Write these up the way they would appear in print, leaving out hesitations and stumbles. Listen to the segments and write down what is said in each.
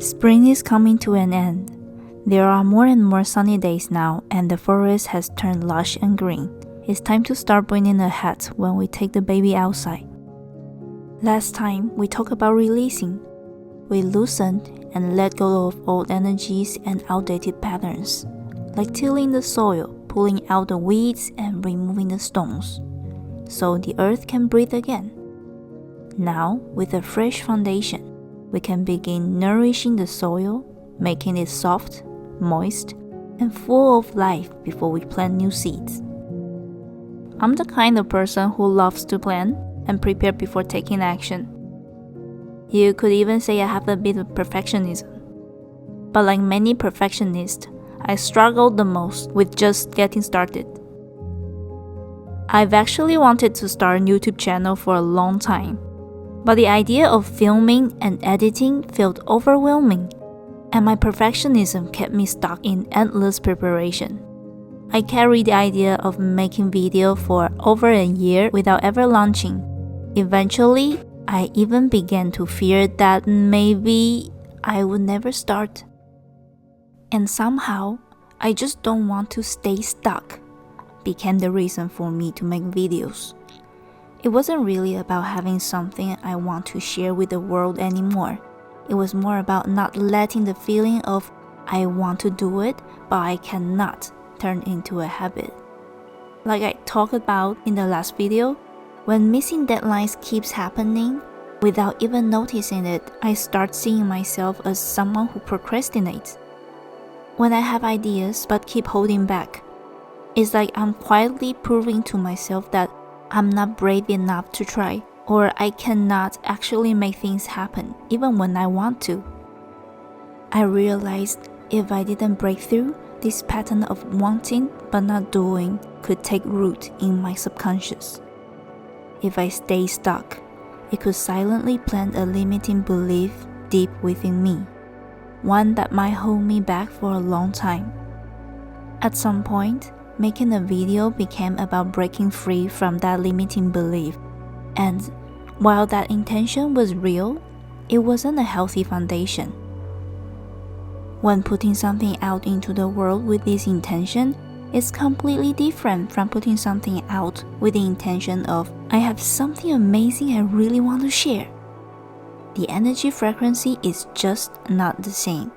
Spring is coming to an end. There are more and more sunny days now, and the forest has turned lush and green. It's time to start bringing a hat when we take the baby outside. Last time, we talked about releasing. We loosened and let go of old energies and outdated patterns, like tilling the soil, pulling out the weeds and removing the stones, so the earth can breathe again. Now, with a fresh foundation, we can begin nourishing the soil, making it soft, moist, and full of life before we plant new seeds. I'm the kind of person who loves to plan and prepare before taking action. You could even say I have a bit of perfectionism. But like many perfectionists, I struggled the most with just getting started. I've actually wanted to start a YouTube channel for a long time, but the idea of filming and editing felt overwhelming, and my perfectionism kept me stuck in endless preparation. I carried the idea of making video for over a year without ever launching. Eventually, I even began to fear that maybe I would never start. And somehow, I just don't want to stay stuck, became the reason for me to make videos. It wasn't really about having something I want to share with the world anymore. It was more about not letting the feeling of I want to do it, but I cannot turn into a habit. Like I talked about in the last video, when missing deadlines keeps happening, without even noticing it, I start seeing myself as someone who procrastinates. When I have ideas but keep holding back, it's like I'm quietly proving to myself that I'm not brave enough to try, or I cannot actually make things happen even when I want to. I realized if I didn't break through, this pattern of wanting but not doing could take root in my subconscious. If I stay stuck, it could silently plant a limiting belief deep within me, one that might hold me back for a long time. At some point, making a video became about breaking free from that limiting belief, and while that intention was real, it wasn't a healthy foundation. When putting something out into the world with this intention, it's completely different from putting something out with the intention of, I have something amazing I really want to share. The energy frequency is just not the same.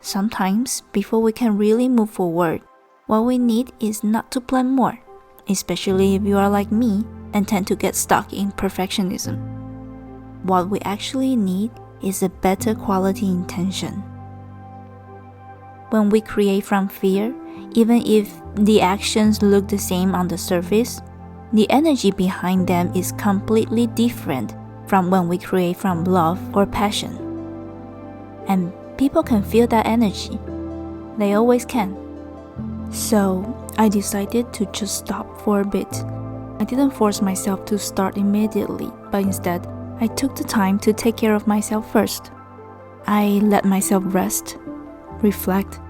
Sometimes, before we can really move forward, what we need is not to plan more, especially if you are like me and tend to get stuck in perfectionism. What we actually need is a better quality intention. When we create from fear, even if the actions look the same on the surface, the energy behind them is completely different from when we create from love or passion. And people can feel that energy. They always can. So, I decided to just stop for a bit. I didn't force myself to start immediately, but instead, I took the time to take care of myself first. I let myself rest, reflect,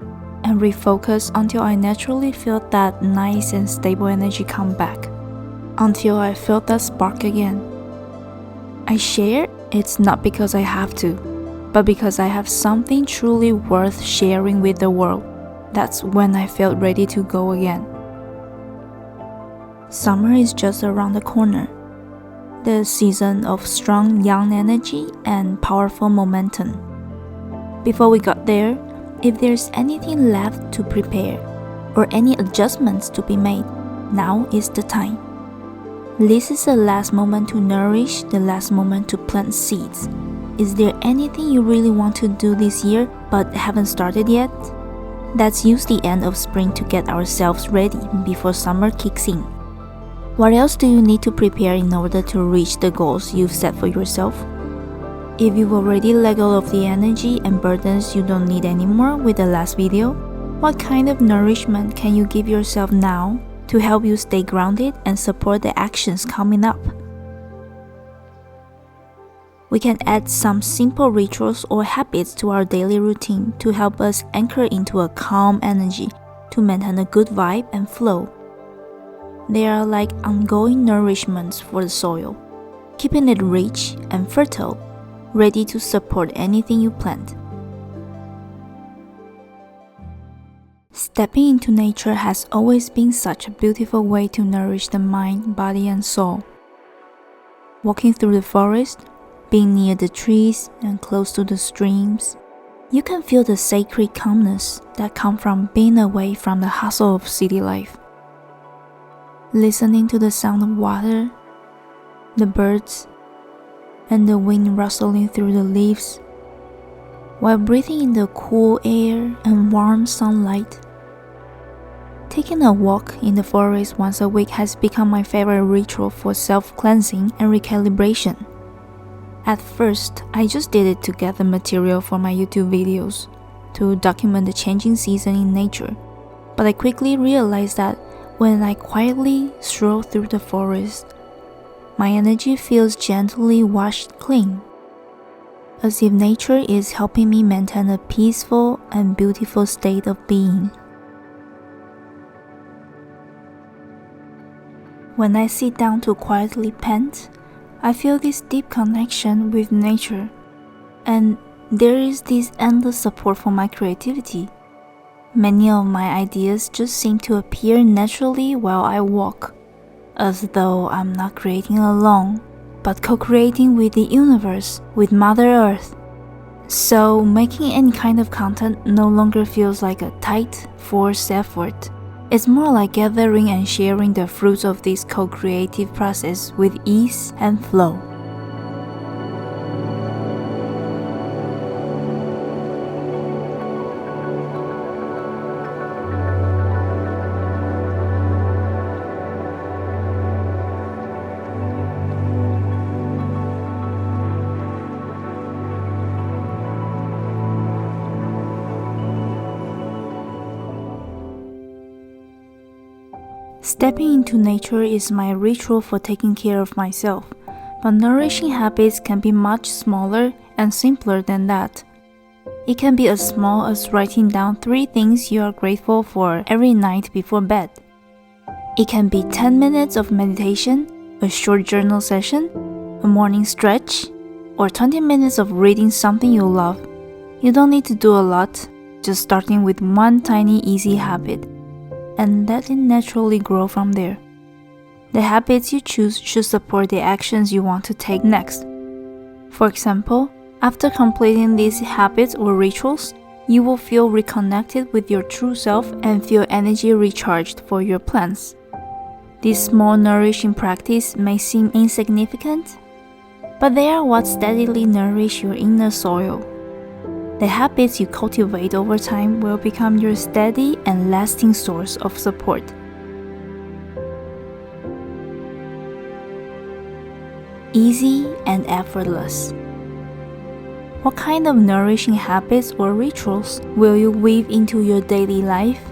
and refocus until I naturally felt that nice and stable energy come back, until I felt that spark again. I share it's not because I have to, but because I have something truly worth sharing with the world. That's when I felt ready to go again. Summer is just around the corner, the season of strong young energy and powerful momentum. Before we got there, if there's anything left to prepare or any adjustments to be made, now is the time. This is the last moment to nourish, the last moment to plant seeds. Is there anything you really want to do this year but haven't started yet? Let's use the end of spring to get ourselves ready before summer kicks in. What else do you need to prepare in order to reach the goals you've set for yourself? If you've already let go of the energy and burdens you don't need anymore with the last video, what kind of nourishment can you give yourself now to help you stay grounded and support the actions coming up? We can add some simple rituals or habits to our daily routine to help us anchor into a calm energy to maintain a good vibe and flow. They are like ongoing nourishments for the soil, keeping it rich and fertile ready to support anything you planned. Stepping into nature has always been such a beautiful way to nourish the mind, body, and soul. Walking through the forest, being near the trees and close to the streams, you can feel the sacred calmness that comes from being away from the hustle of city life. Listening to the sound of water, the birds, and the wind rustling through the leaves, while breathing in the cool air and warm sunlight. Taking a walk in the forest once a week has become my favorite ritual for self-cleansing and recalibration. At first, I just did it to gather material for my YouTube videos, to document the changing season in nature, but I quickly realized that when I quietly stroll through the forest, my energy feels gently washed clean, as if nature is helping me maintain a peaceful and beautiful state of being. When I sit down to quietly paint, I feel this deep connection with nature, and there is this endless support for my creativity. Many of my ideas just seem to appear naturally while I walk, as though I'm not creating alone, but co-creating with the universe, with Mother Earth. So making any kind of content no longer feels like a tight, forced effort. It's more like gathering and sharing the fruits of this co-creative process with ease and flow. Stepping into nature is my ritual for taking care of myself, but nourishing habits can be much smaller and simpler than that. It can be as small as writing down 3 things you are grateful for every night before bed. It can be 10 minutes of meditation, a short journal session, a morning stretch, or 20 minutes of reading something you love. You don't need to do a lot, just starting with one tiny easy habit, and let it naturally grow from there. The habits you choose should support the actions you want to take next. For example, after completing these habits or rituals, you will feel reconnected with your true self and feel energy recharged for your plans. This small nourishing practice may seem insignificant, but they are what steadily nourish your inner soil. The habits you cultivate over time will become your steady and lasting source of support. Easy and effortless. What kind of nourishing habits or rituals will you weave into your daily life?